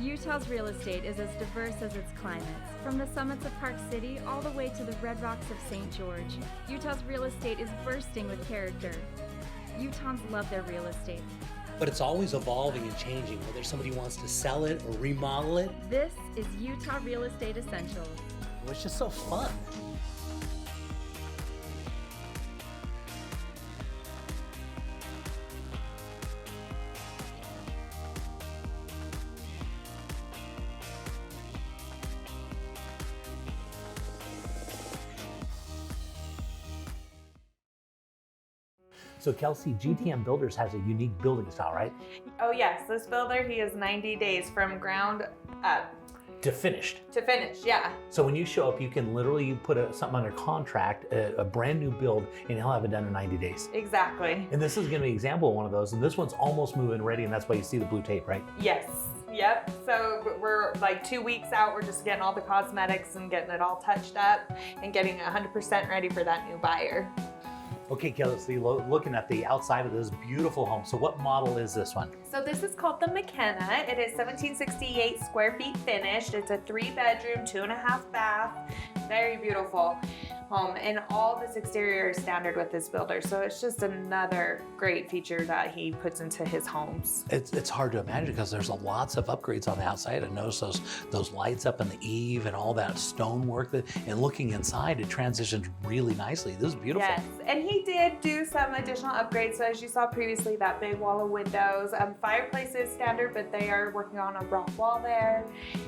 Utah's real estate is as diverse as its climates. From the summits of Park City all the way to the red rocks of St. George, Utah's real estate is bursting with character. Utahns love their real estate. But it's always evolving and changing, whether somebody wants to sell it or remodel it. This is Utah Real Estate Essentials. It's just so fun. So Kelsey, GTM Builders has a unique building style, right? Oh yes, this builder, he is 90 days from ground up. To finished. To finish, yeah. So when you show up, you can literally put something under contract, a brand new build, and he'll have it done in 90 days. Exactly. And this is gonna be an example of one of those, and this one's almost move-in ready, and that's why you see the blue tape, right? Yes, yep. So we're like 2 weeks out, we're just getting all the cosmetics and getting it all touched up and getting 100% ready for that new buyer. Okay, Kelsey, looking at the outside of this beautiful home. So what model is this one? So this is called the McKenna. It is 1768 square feet finished. It's a 3-bedroom, 2.5 bath, very beautiful home. And all this exterior is standard with this builder. So it's just another great feature that he puts into his homes. It's hard to imagine because there's lots of upgrades on the outside. I notice those lights up in the eave and all that stonework. And looking inside, it transitions really nicely. This is beautiful. Yes, and he did do some additional upgrades. So as you saw previously, that big wall of windows. Fireplace is standard, but they are working on a rock wall there.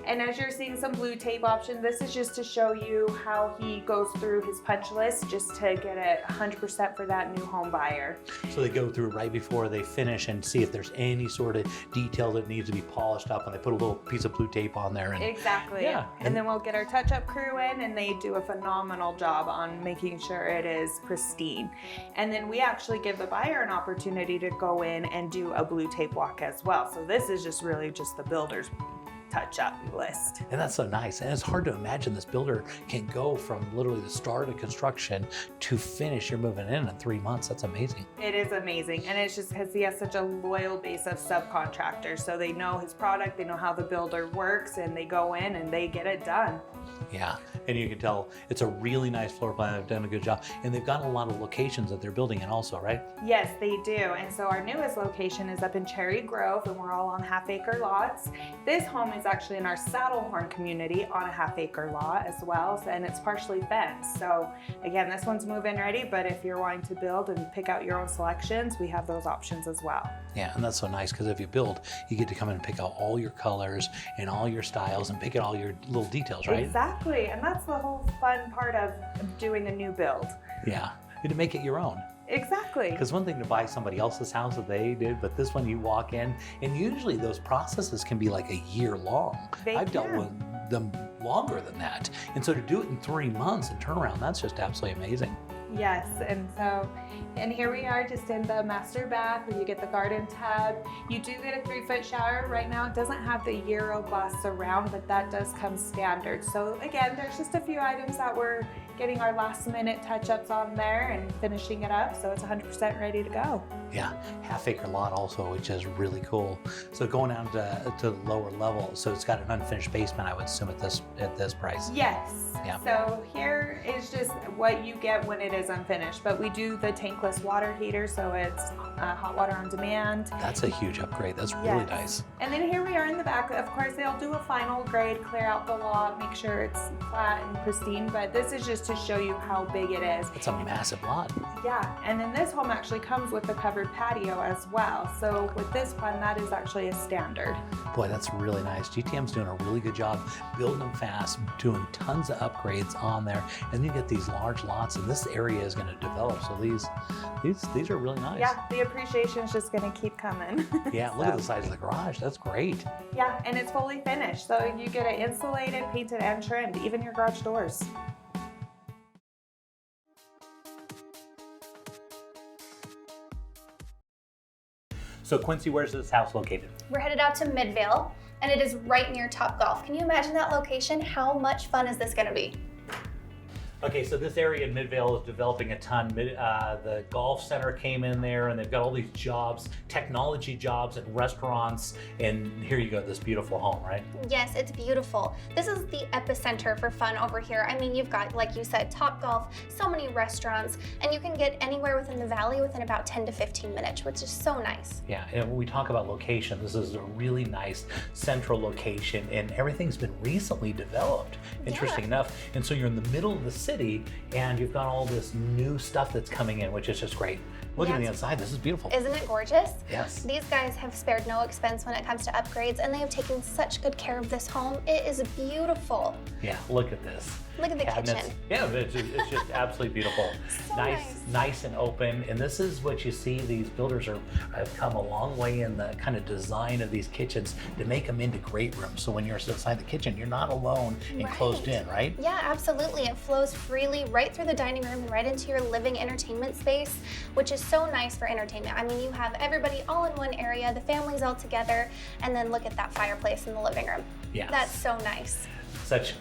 And as you're seeing some blue tape option, this is just to show you how he goes through his punch list just to get it 100% for that new home buyer. So they go through right before they finish and see if there's any sort of detail that needs to be polished up, and they put a little piece of blue tape on there. And exactly. Yeah. And then we'll get our touch-up crew in, and they do a phenomenal job on making sure it is pristine. And then we actually give the buyer an opportunity to go in and do a blue tape walk as well. So this is just really just the builder's touch-up list. And that's so nice. And it's hard to imagine this builder can go from literally the start of construction to finish. You're moving in 3 months. That's amazing. It is amazing. And it's just because he has such a loyal base of subcontractors. So they know his product, they know how the builder works, and they go in and they get it done. Yeah, and you can tell it's a really nice floor plan. They've done a good job. And they've got a lot of locations that they're building in also, right? Yes, they do. And so our newest location is up in Cherry Grove, and we're all on half-acre lots. This home is actually in our Saddlehorn community on a half-acre lot as well, and it's partially fenced. So again, this one's move-in ready, but if you're wanting to build and pick out your own selections, we have those options as well. Yeah, and that's so nice because if you build, you get to come in and pick out all your colors and all your styles and pick out all your little details, right? Exactly, and that's the whole fun part of doing a new build. Yeah, and to make it your own. Exactly. Because one thing to buy somebody else's house that they did, but this one you walk in, and usually those processes can be like a year long. I've dealt with them longer than that. And so to do it in 3 months and turn around, that's just absolutely amazing. Yes, and here we are just in the master bath where you get the garden tub. You do get a 3-foot shower. Right now it doesn't have the Euro glass surround, but that does come standard. So again, there's just a few items that we're getting our last minute touch-ups on there and finishing it up, so it's 100% ready to go. Yeah, half-acre lot also, which is really cool. So going down to the lower level, so it's got an unfinished basement, I would assume at this price. Yes. Yeah. So here is just what you get when it is unfinished, but we do the tankless water heater, so it's hot water on demand. That's a huge upgrade. That's really nice. And then here we are in the back. Of course, they'll do a final grade, clear out the lot, make sure it's flat and pristine, but this is just to show you how big it is. It's a massive lot. Yeah, and then this home actually comes with a covered patio as well. So with this one, that is actually a standard. Boy, that's really nice. GTM's doing a really good job building them fast, doing tons of upgrades on there, and you get these large lots, and this area is going to develop. So these are really nice. Yeah, the appreciation is just going to keep coming. Yeah, look at the size of the garage. That's great. Yeah, and it's fully finished. So you get it insulated, painted, and trimmed, even your garage doors. So Quincy, where's this house located? We're headed out to Midvale, and it is right near Topgolf. Can you imagine that location? How much fun is this gonna be? Okay, so this area in Midvale is developing a ton. The golf center came in there, and they've got all these jobs, technology jobs, and restaurants. And here you go, this beautiful home, right? Yes, it's beautiful. This is the epicenter for fun over here. I mean, you've got, like you said, Topgolf, so many restaurants, and you can get anywhere within the valley within about 10 to 15 minutes, which is so nice. Yeah, and when we talk about location, this is a really nice central location, and everything's been recently developed, interesting enough. And so you're in the middle of the city, and you've got all this new stuff that's coming in, which is just great. Look at the inside, this is beautiful. Isn't it gorgeous? Yes. These guys have spared no expense when it comes to upgrades, and they have taken such good care of this home. It is beautiful. Yeah, look at this. Look at the kitchen. Yeah, it's just absolutely beautiful. So nice and open. And this is what you see. These builders have come a long way in the kind of design of these kitchens to make them into great rooms. So when you're inside the kitchen, you're not alone and closed in, right? Yeah, absolutely. It flows freely right through the dining room and right into your living entertainment space, which is so nice for entertainment. I mean, you have everybody all in one area, the family's all together, and then look at that fireplace in the living room. Yes. That's so nice. Such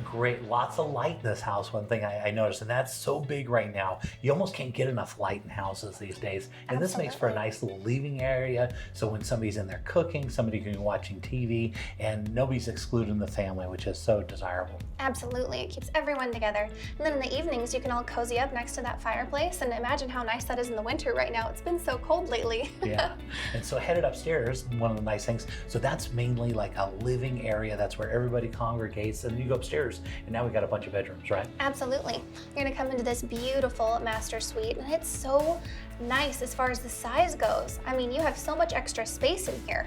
lots of light in this house, one thing I noticed, and that's so big right now. You almost can't get enough light in houses these days. And this makes for a nice little living area, so when somebody's in there cooking, somebody can be watching TV, and nobody's excluding the family, which is so desirable. Absolutely, it keeps everyone together. And then in the evenings, you can all cozy up next to that fireplace, and imagine how nice that is in the winter right now. It's been so cold lately. Yeah, and so headed upstairs, one of the nice things, so that's mainly like a living area. That's where everybody congregates, and you go upstairs, and now we got a bunch of bedrooms, right? Absolutely. You're gonna come into this beautiful master suite, and it's so nice as far as the size goes. I mean, you have so much extra space in here.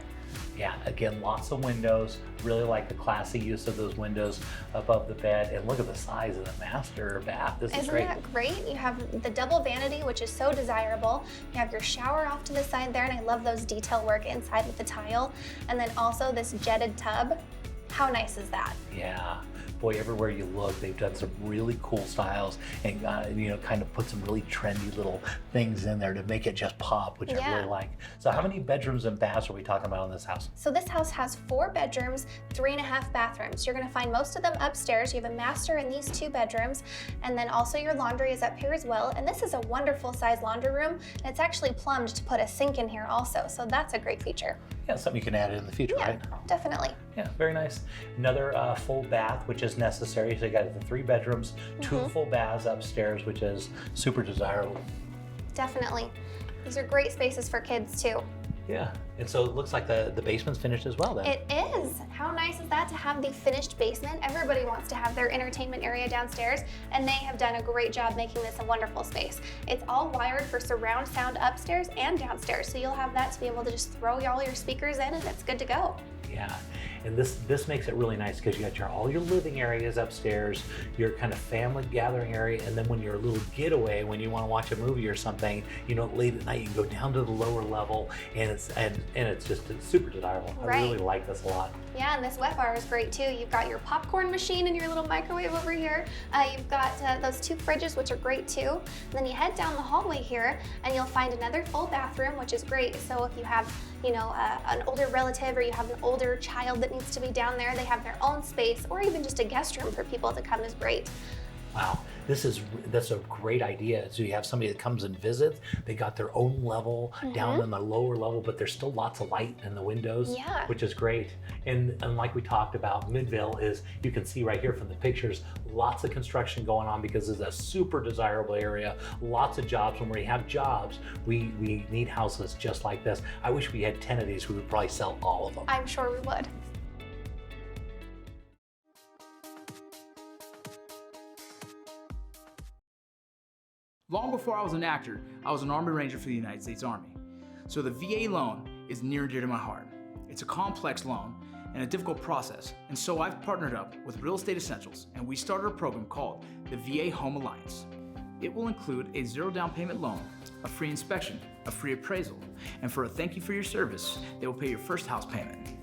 Yeah, again, lots of windows. Really like the classy use of those windows above the bed. And look at the size of the master bath. This is great. Isn't that great? You have the double vanity, which is so desirable. You have your shower off to the side there, and I love those detail work inside with the tile. And then also this jetted tub. How nice is that? Yeah. Boy, everywhere you look, they've done some really cool styles and, kind of put some really trendy little things in there to make it just pop, which I really like. So how many bedrooms and baths are we talking about in this house? So this house has 4 bedrooms, 3.5 bathrooms. You're gonna find most of them upstairs. You have a master in these 2 bedrooms, and then also your laundry is up here as well. And this is a wonderful size laundry room, and it's actually plumbed to put a sink in here also. So that's a great feature. Yeah, something you can add in the future, right? Definitely. Yeah, very nice. Another full bath, which is necessary. So you got the 3 bedrooms, 2 full baths upstairs, which is super desirable. Definitely. These are great spaces for kids too. Yeah, and so it looks like the basement's finished as well then. It is. How nice is that to have the finished basement? Everybody wants to have their entertainment area downstairs, and they have done a great job making this a wonderful space. It's all wired for surround sound upstairs and downstairs, so you'll have that to be able to just throw all your speakers in and it's good to go. Yeah, and this makes it really nice because you got all your living areas upstairs, your kind of family gathering area, and then when you're a little getaway, when you want to watch a movie or something, late at night, you can go down to the lower level, and it's just super desirable. I really like this a lot. Yeah, and this wet bar is great too. You've got your popcorn machine and your little microwave over here. You've got those 2 fridges, which are great too. And then you head down the hallway here, and you'll find another full bathroom, which is great. So if you have, an older relative or you have an older child that needs to be down there, they have their own space, or even just a guest room for people to come is great. Wow, that's a great idea. So you have somebody that comes and visits, they got their own level down in the lower level, but there's still lots of light in the windows, which is great. And like we talked about, Midvale is, you can see right here from the pictures, lots of construction going on because it's a super desirable area, lots of jobs. When we have jobs, we need houses just like this. I wish we had 10 of these, we would probably sell all of them. I'm sure we would. Long before I was an actor, I was an Army Ranger for the United States Army. So the VA loan is near and dear to my heart. It's a complex loan and a difficult process, and so I've partnered up with Real Estate Essentials, and we started a program called the VA Home Alliance. It will include a 0 down payment loan, a free inspection, a free appraisal, and for a thank you for your service, they will pay your first house payment.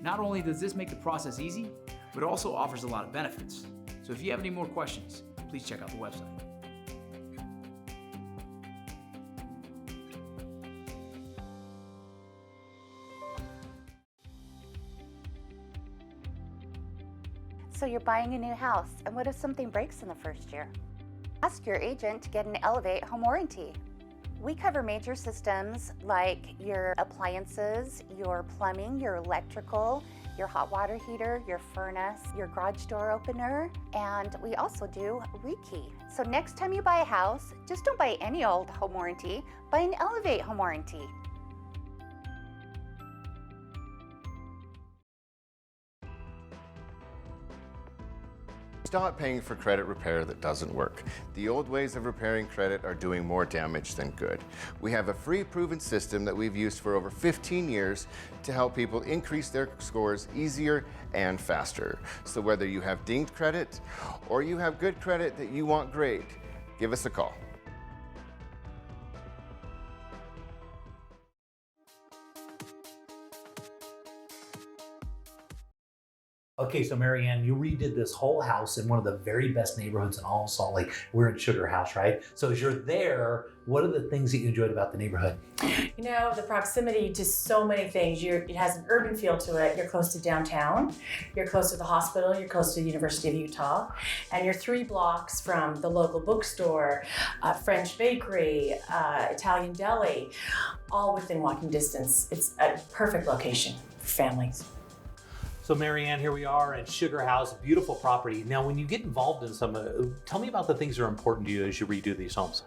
Not only does this make the process easy, but it also offers a lot of benefits. So if you have any more questions, please check out the website. So you're buying a new house, and what if something breaks in the first year? Ask your agent to get an Elevate home warranty. We cover major systems like your appliances, your plumbing, your electrical, your hot water heater, your furnace, your garage door opener, and we also do rekey. So next time you buy a house, just don't buy any old home warranty, buy an Elevate home warranty. Stop paying for credit repair that doesn't work. The old ways of repairing credit are doing more damage than good. We have a free proven system that we've used for over 15 years to help people increase their scores easier and faster. So whether you have dinged credit or you have good credit that you want great, give us a call. Okay, so Marianne, you redid this whole house in one of the very best neighborhoods in all of Salt Lake. We're in Sugar House, right? So as you're there, what are the things that you enjoyed about the neighborhood? You know, the proximity to so many things. It has an urban feel to it. You're close to downtown, you're close to the hospital, you're close to the University of Utah, and you're 3 blocks from the local bookstore, French bakery, Italian deli, all within walking distance. It's a perfect location for families. So Marianne, here we are at Sugar House, beautiful property. Now, when you get involved in some, tell me about the things that are important to you as you redo these homes.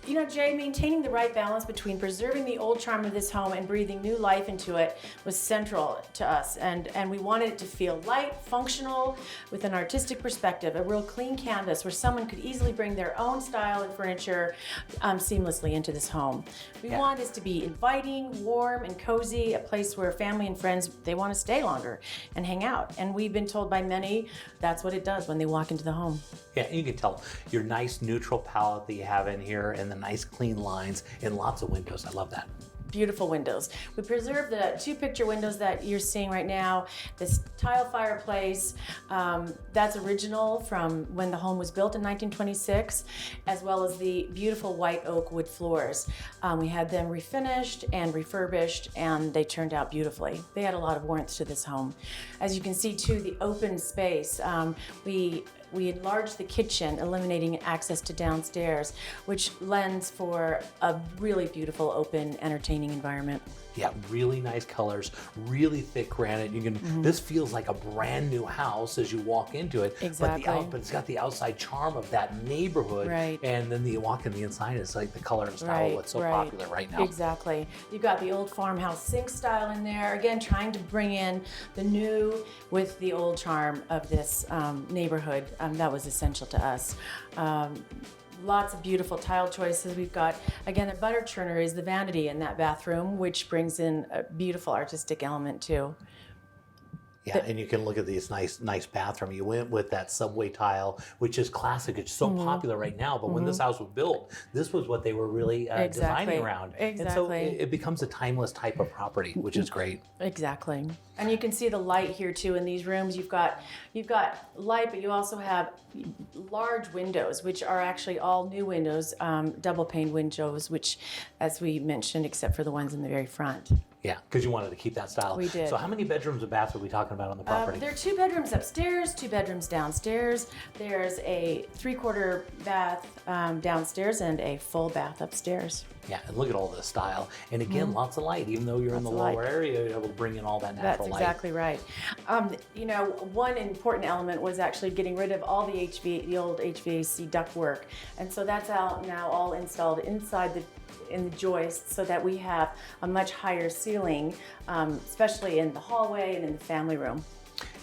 You know, Jay, maintaining the right balance between preserving the old charm of this home and breathing new life into it was central to us. And we wanted it to feel light, functional, with an artistic perspective, a real clean canvas where someone could easily bring their own style and furniture seamlessly into this home. We want this to be inviting, warm, and cozy, a place where family and friends, they want to stay longer and hang out. And we've been told by many that's what it does when they walk into the home. Yeah, you can tell your nice neutral palette that you have in here and the nice clean lines and lots of windows. I love that. Beautiful windows. We preserved the 2 picture windows that you're seeing right now. This tile fireplace, that's original from when the home was built in 1926, as well as the beautiful white oak wood floors. We had them refinished and refurbished, and they turned out beautifully. They had a lot of warmth to this home. As you can see too, the open space, we enlarged the kitchen, eliminating access to downstairs, which lends for a really beautiful, open, entertaining environment. Yeah, really nice colors, really thick granite. You can. This feels like a brand new house as you walk into it. Exactly. But it's got the outside charm of that neighborhood. Right. And then you walk in the inside, it's like the color and style of what's so popular right now. Exactly. You've got the old farmhouse sink style in there. Again, trying to bring in the new with the old charm of this neighborhood. That was essential to us. Lots of beautiful tile choices. We've got, again, the butter churner is the vanity in that bathroom, which brings in a beautiful artistic element too. Yeah, and you can look at this nice bathroom. You went with that subway tile, which is classic. It's so popular right now. But when this house was built, this was what they were really designing around. Exactly. And so it becomes a timeless type of property, which is great. Exactly. And you can see the light here too in these rooms. You've got light, but you also have large windows, which are actually all new windows, double pane windows, which, as we mentioned, except for the ones in the very front. Yeah, because you wanted to keep that style. We did. So how many bedrooms and baths are we talking about on the property? There are 2 bedrooms upstairs, 2 bedrooms downstairs. There's a 3/4 bath downstairs and a full bath upstairs. Yeah, and look at all this style. And again, lots of light. Even though you're in the lower area, you're able to bring in all that natural light. That's exactly right. You know, one important element was actually getting rid of all the old HVAC ductwork. And so that's now all installed inside in the joists so that we have a much higher ceiling, especially in the hallway and in the family room.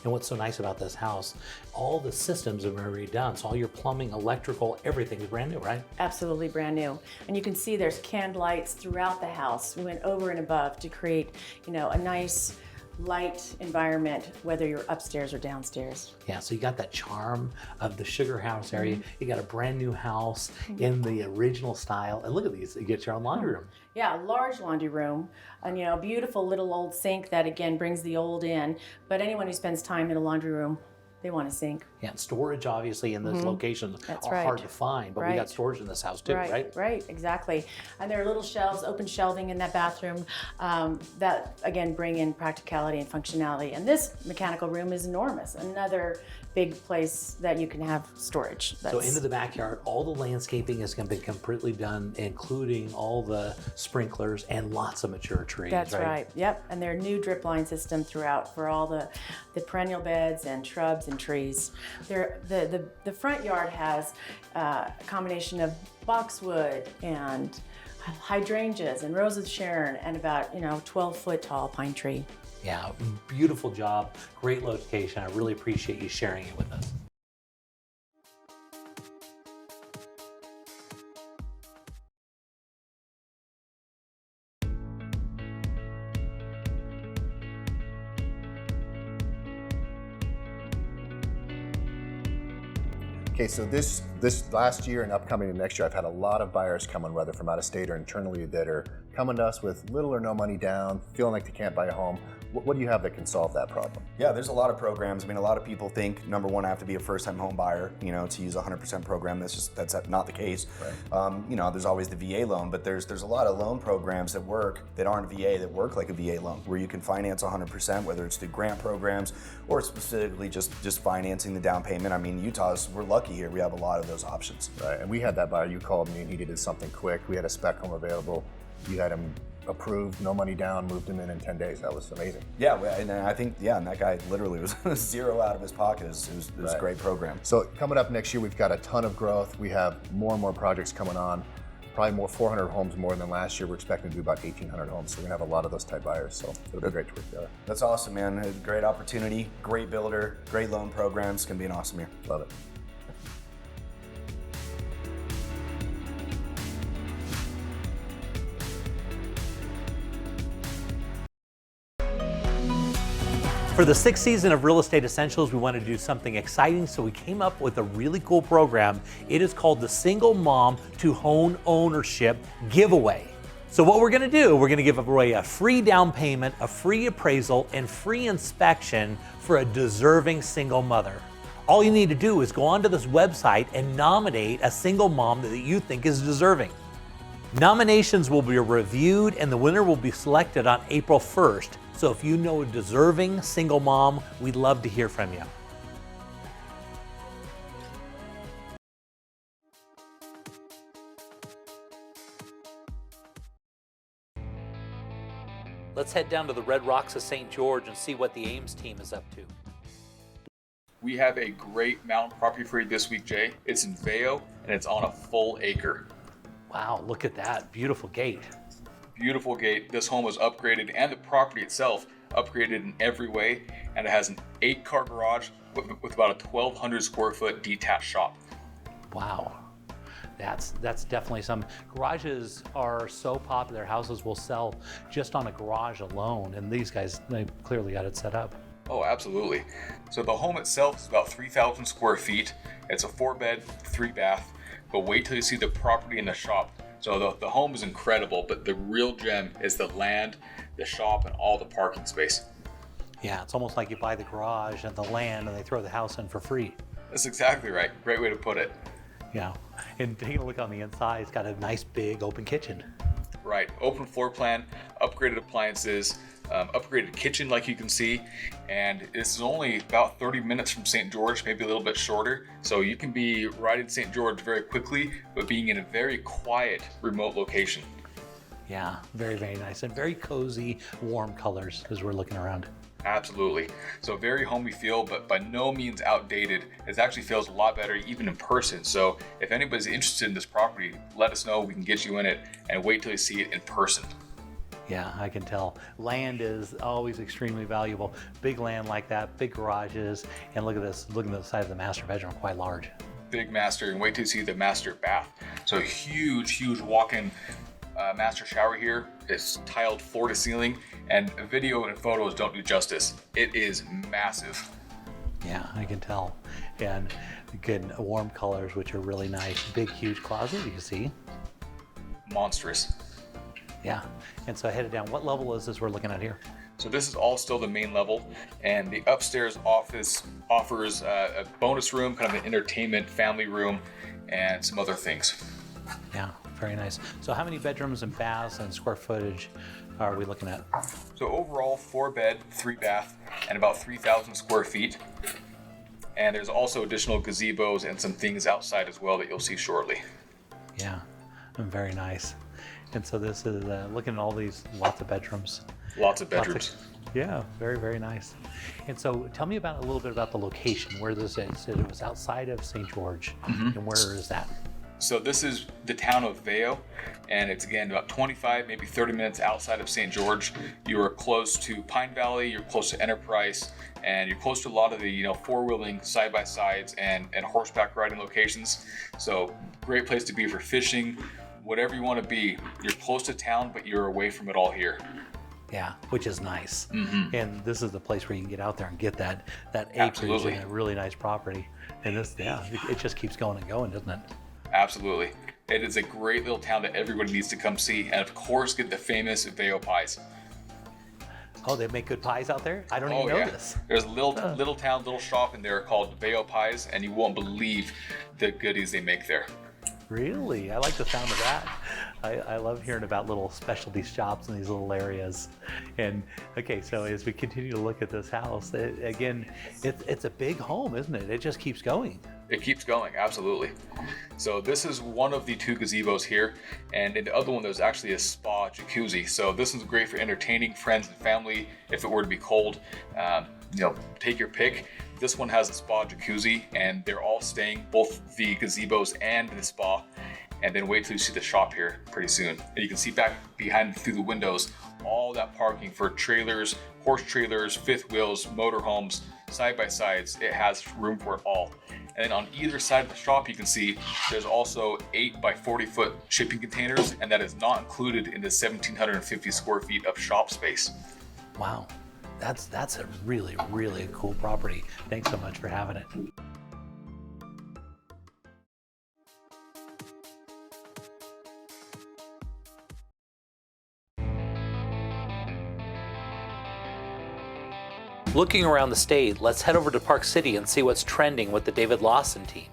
And what's so nice about this house, all the systems are redone. So all your plumbing, electrical, everything is brand new, right? Absolutely brand new. And you can see there's canned lights throughout the house. We went over and above to create, you know, a nice light environment, whether you're upstairs or downstairs. Yeah, so you got that charm of the Sugar House area. You got a brand new house in the original style. And look at these, you get your own laundry room. Yeah, a large laundry room, and you know, beautiful little old sink that again brings the old in. But anyone who spends time in a laundry room they want a sink. Yeah, and storage obviously in those locations That's are right. hard to find, but we got storage in this house too, right? Right, exactly. And there are little shelves, open shelving in that bathroom that again bring in practicality and functionality. And this mechanical room is enormous. Another big place that you can have storage. So into the backyard, all the landscaping is going to be completely done, including all the sprinklers and lots of mature trees. That's right. Yep. And there are new drip line system throughout for all the perennial beds and shrubs and trees. The front yard has a combination of boxwood and hydrangeas and rose of Sharon and about 12-foot tall pine tree. Yeah, beautiful job, great location. I really appreciate you sharing it with us. Okay, so this last year and upcoming next year, I've had a lot of buyers coming, whether from out of state or internally, that are coming to us with little or no money down, feeling like they can't buy a home. What do you have that can solve that problem? Yeah, there's a lot of programs. I mean, a lot of people think, number one, I have to be a first-time home buyer, to use a 100% program. That's not the case. Right. There's always the VA loan, but there's a lot of loan programs that aren't VA, that work like a VA loan, where you can finance 100%, whether it's through grant programs or specifically just financing the down payment. I mean, we're lucky here. We have a lot of those options. Right, and we had that buyer. You called me and he needed something quick. We had a spec home available. You had him approved, no money down, moved him in 10 days. That was amazing. Yeah, and I think, and that guy literally was zero out of his pocket. It was a great program. So coming up next year, we've got a ton of growth. We have more and more projects coming on. Probably 400 homes more than last year. We're expecting to do about 1,800 homes. So we're gonna have a lot of those type buyers. So it'll be great to work together. That's awesome, man. A great opportunity, great builder, great loan programs. It's gonna be an awesome year. Love it. For the 6th season of Real Estate Essentials, we wanted to do something exciting, so we came up with a really cool program. It is called the Single Mom to Home Ownership Giveaway. So what we're gonna do, we're gonna give away a free down payment, a free appraisal, and free inspection for a deserving single mother. All you need to do is go onto this website and nominate a single mom that you think is deserving. Nominations will be reviewed and the winner will be selected on April 1st. So if you know a deserving single mom, we'd love to hear from you. Let's head down to the Red Rocks of St. George and see what the Ames team is up to. We have a great mountain property for you this week, Jay. It's in Vail and it's on a full acre. Wow, look at that, beautiful gate. Beautiful gate. This home was upgraded and the property itself upgraded in every way, and it has an 8-car garage with about a 1,200 square foot detached shop. Wow, that's definitely some. Garages are so popular, houses will sell just on a garage alone, and these guys, they clearly got it set up. Oh, absolutely. So the home itself is about 3,000 square feet. It's a 4-bed, 3-bath, but wait till you see the property and the shop. So the home is incredible, but the real gem is the land, the shop, and all the parking space. Yeah, it's almost like you buy the garage and the land and they throw the house in for free. That's exactly right. Great way to put it. Yeah, and taking a look on the inside, it's got a nice big open kitchen. Right, open floor plan, upgraded appliances, upgraded kitchen like you can see, and this is only about 30 minutes from St. George, maybe a little bit shorter, so you can be right in St. George very quickly, but being in a very quiet, remote location. Yeah, very, very nice and very cozy, warm colors as we're looking around. Absolutely. So very homey feel, but by no means outdated. It actually feels a lot better even in person. So if anybody's interested in this property, let us know. We can get you in it, and wait till you see it in person. Yeah, I can tell. Land is always extremely valuable. Big land like that, big garages, and look at this. Look at the side of the master bedroom, quite large. Big master, and wait till you see the master bath. So huge walk-in master shower here. It's tiled floor to ceiling, and video and photos don't do justice. It is massive. Yeah, I can tell. And again, warm colors, which are really nice. Big, huge closet, you can see. Monstrous. Yeah, and so headed down, what level is this we're looking at here? So this is all still the main level, and the upstairs office offers a bonus room, kind of an entertainment family room, and some other things. Yeah, very nice. So how many bedrooms and baths and square footage are we looking at? So overall, 4 bed, 3 bath, and about 3,000 square feet. And there's also additional gazebos and some things outside as well that you'll see shortly. Yeah, very nice. And so this is looking at all these, lots of bedrooms. Lots of bedrooms. Yeah, very, very nice. And so tell me about a little bit about the location, where this is. So it was outside of St. George. And where is that? So this is the town of Vail, and it's again about 25, maybe 30 minutes outside of St. George. You are close to Pine Valley, you're close to Enterprise, and you're close to a lot of the four-wheeling side-by-sides and horseback riding locations. So great place to be for fishing, whatever you want to be. You're close to town, but you're away from it all here. Yeah, which is nice. And this is the place where you can get out there and get that acreage Absolutely. and a really nice property. And this, yeah, it just keeps going and going, doesn't it? Absolutely. It is a great little town that everybody needs to come see, and of course get the famous Vail pies. Oh, they make good pies out there? I don't even know this. There's a little town, little shop in there called Vail Pies, and you won't believe the goodies they make there. Really? I like the sound of that. I love hearing about little specialty shops in these little areas. And okay, so as we continue to look at this house, it's a big home, isn't it? It just keeps going. It keeps going, absolutely. So this is one of the 2 gazebos here, and in the other one there's actually a spa jacuzzi. So this one's great for entertaining friends and family if it were to be cold. Take your pick. This one has a spa jacuzzi, and they're all staying, both the gazebos and the spa. And then wait till you see the shop here pretty soon. And you can see back behind through the windows all that parking for trailers, horse trailers, fifth wheels, motorhomes, side-by-sides. It has room for it all. And then on either side of the shop, you can see there's also 8 by 40 foot shipping containers, and that is not included in the 1,750 square feet of shop space. Wow, that's a really, really cool property. Thanks so much for having it. Looking around the state, let's head over to Park City and see what's trending with the David Lawson team.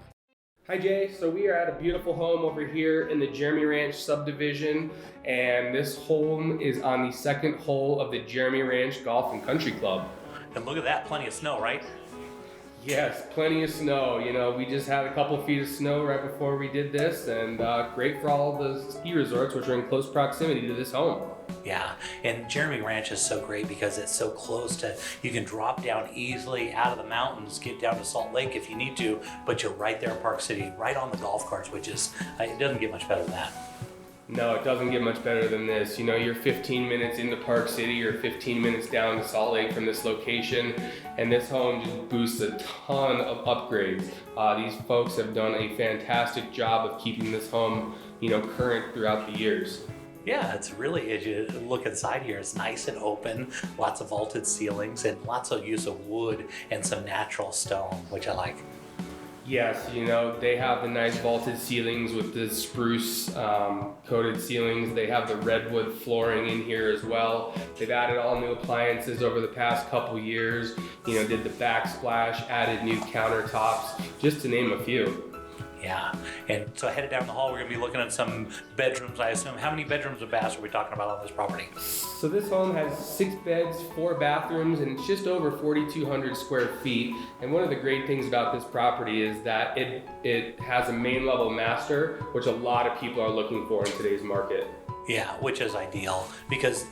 Hi Jay, so we are at a beautiful home over here in the Jeremy Ranch subdivision, and this home is on the 2nd hole of the Jeremy Ranch Golf and Country Club. And look at that, plenty of snow, right? Yes, plenty of snow. We just had a couple feet of snow right before we did this, and great for all the ski resorts which are in close proximity to this home. Yeah, and Jeremy Ranch is so great because it's so close to, you can drop down easily out of the mountains, get down to Salt Lake if you need to, but you're right there in Park City, right on the golf carts, which is, it doesn't get much better than that. No, it doesn't get much better than this. You're 15 minutes into Park City or 15 minutes down to Salt Lake from this location, and this home just boosts a ton of upgrades. These folks have done a fantastic job of keeping this home, current throughout the years. Yeah, it's really, as you look inside here, it's nice and open, lots of vaulted ceilings, and lots of use of wood and some natural stone, which I like. Yes, they have the nice vaulted ceilings with the spruce coated ceilings. They have the redwood flooring in here as well. They've added all new appliances over the past couple years. Did the backsplash, added new countertops, just to name a few. Yeah, and so headed down the hall, we're gonna be looking at some bedrooms, I assume. How many bedrooms and baths are we talking about on this property? So this home has 6 beds, 4 bathrooms, and it's just over 4,200 square feet. And one of the great things about this property is that it has a main level master, which a lot of people are looking for in today's market. Yeah, which is ideal because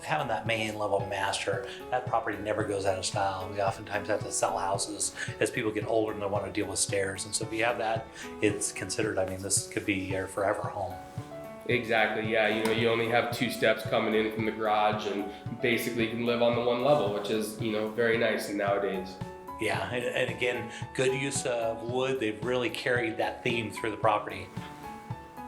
having that main level master, that property never goes out of style. We oftentimes have to sell houses as people get older and they want to deal with stairs. And so if you have that, it's considered, this could be your forever home. Exactly, yeah. You only have 2 steps coming in from the garage, and basically you can live on the 1 level, which is, very nice nowadays. Yeah, and again, good use of wood. They've really carried that theme through the property.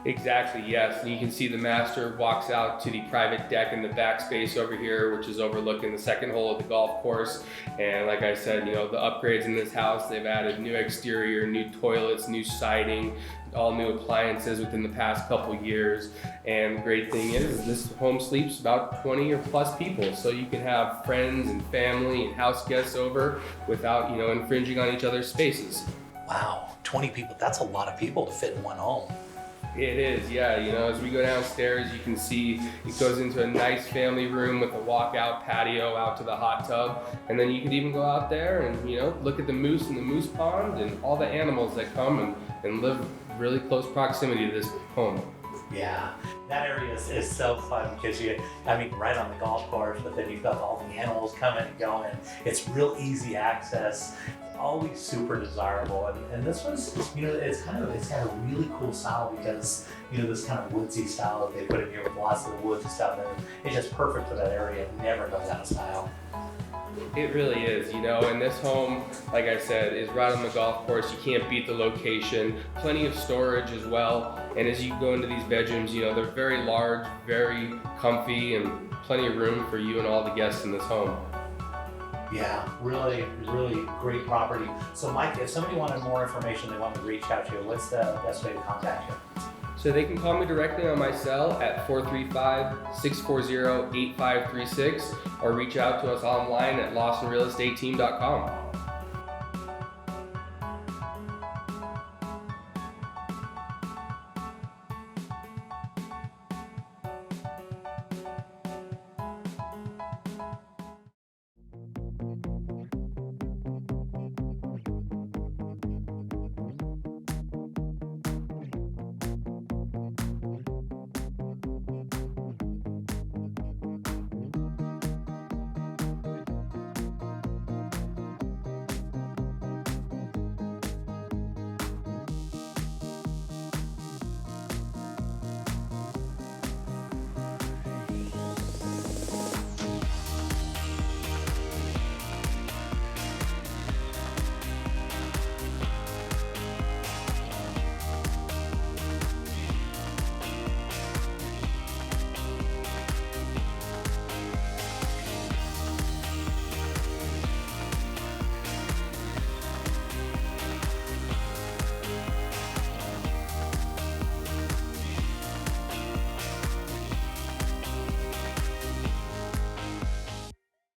Exactly, yes. And you can see the master walks out to the private deck in the back space over here, which is overlooking the second hole of the golf course. And like I said, you know, the upgrades in this house, they've added new exterior, new toilets, new siding, all new appliances within the past couple years. And the great thing is this home sleeps about 20 or plus people. So you can have friends and family and house guests over without, you know, infringing on each other's spaces. Wow, 20 people, that's a lot of people to fit in one home. It is, yeah. You know, as we go downstairs, you can see it goes into a nice family room with a walkout patio out to the hot tub. And then you could even go out there and, you know, look at the moose in the moose pond and all the animals that come and live really close proximity to this home. Yeah, that area is so fun because right on the golf course, but then you've got all the animals coming and going. It's real easy access. Always super desirable, and this one's, you know, it's got a really cool style because, you know, this kind of woodsy style that they put in here with lots of the woods and stuff, and it's just perfect for that area. It never goes out of style. It really is, you know, and this home, like I said, is right on the golf course. You can't beat the location. Plenty of storage as well, and as you go into these bedrooms, you know, they're very large, very comfy, and plenty of room for you and all the guests in this home. Yeah, really, really great property. So Mike, if somebody wanted more information, they wanted to reach out to you, what's the best way to contact you? So they can call me directly on my cell at 435-640-8536 or reach out to us online at lawsonrealestateteam.com.